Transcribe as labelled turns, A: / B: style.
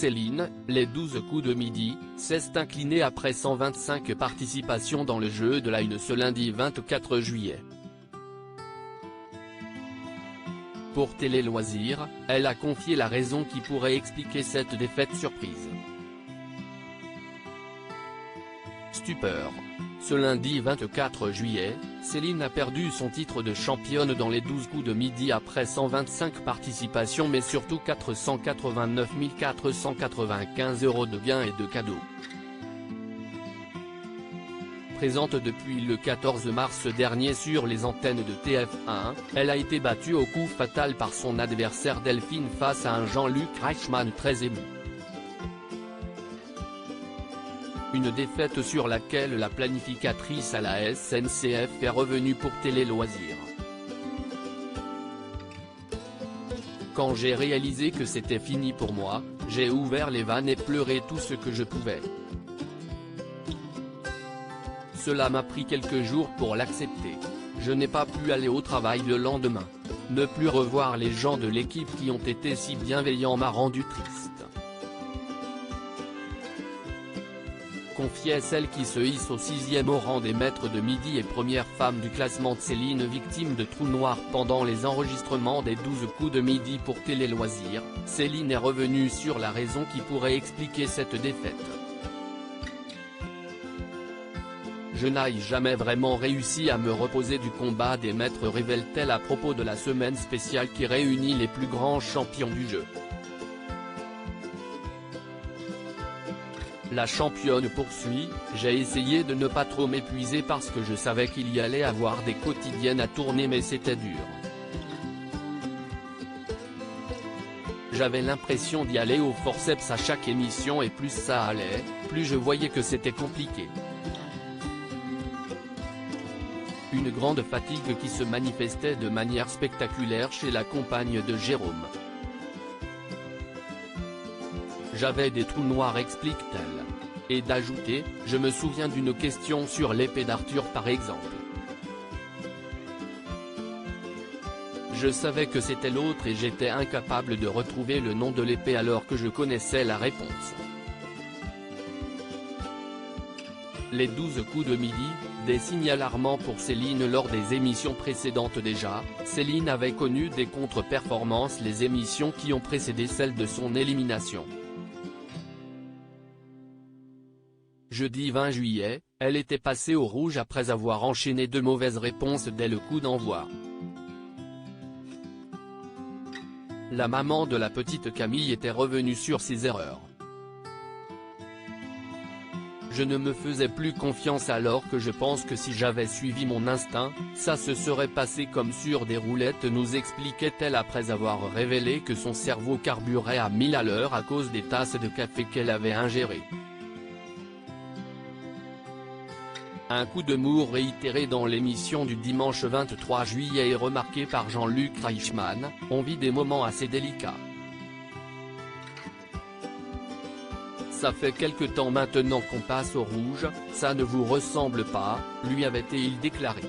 A: Céline, les 12 coups de midi, s'est inclinée après 125 participations dans le jeu de la Une ce lundi 24 juillet. Pour Télé Loisirs, elle a confié la raison qui pourrait expliquer cette défaite surprise. Stupeur. Ce lundi 24 juillet, Céline a perdu son titre de championne dans les 12 coups de midi après 125 participations mais surtout 489 495 € de gains et de cadeaux. Présente depuis le 14 mars dernier sur les antennes de TF1, elle a été battue au coup fatal par son adversaire Delphine face à un Jean-Luc Reichmann très ému. Une défaite sur laquelle la planificatrice à la SNCF est revenue pour Télé Loisirs. Quand j'ai réalisé que c'était fini pour moi, j'ai ouvert les vannes et pleuré tout ce que je pouvais. Cela m'a pris quelques jours pour l'accepter. Je n'ai pas pu aller au travail le lendemain. Ne plus revoir les gens de l'équipe qui ont été si bienveillants m'a rendu triste. Confiait celle qui se hisse au 6e au rang des maîtres de midi et première femme du classement. Céline, victime de trou noir pendant les enregistrements des 12 coups de midi pour Télé Loisirs, Céline est revenue sur la raison qui pourrait expliquer cette défaite. Je n'ai jamais vraiment réussi à me reposer du combat des maîtres, révèle-t-elle à propos de la semaine spéciale qui réunit les plus grands champions du jeu. La championne poursuit, j'ai essayé de ne pas trop m'épuiser parce que je savais qu'il y allait avoir des quotidiennes à tourner mais c'était dur. J'avais l'impression d'y aller au forceps à chaque émission et plus ça allait, plus je voyais que c'était compliqué. Une grande fatigue qui se manifestait de manière spectaculaire chez la compagne de Jérôme. J'avais des trous noirs, explique-t-elle. Et d'ajouter, je me souviens d'une question sur l'épée d'Arthur par exemple. Je savais que c'était l'autre et j'étais incapable de retrouver le nom de l'épée alors que je connaissais la réponse. Les 12 coups de midi, des signes alarmants pour Céline lors des émissions précédentes déjà. Céline avait connu des contre-performances les émissions qui ont précédé celle de son élimination. Jeudi 20 juillet, elle était passée au rouge après avoir enchaîné 2 mauvaises réponses dès le coup d'envoi. La maman de la petite Camille était revenue sur ses erreurs. Je ne me faisais plus confiance alors que je pense que si j'avais suivi mon instinct, ça se serait passé comme sur des roulettes, nous expliquait-elle après avoir révélé que son cerveau carburait à 1000 à l'heure à cause des tasses de café qu'elle avait ingérées. Un coup de mou réitéré dans l'émission du dimanche 23 juillet et remarqué par Jean-Luc Reichmann, on vit des moments assez délicats. Ça fait quelque temps maintenant qu'on passe au rouge, ça ne vous ressemble pas, lui avait-il déclaré.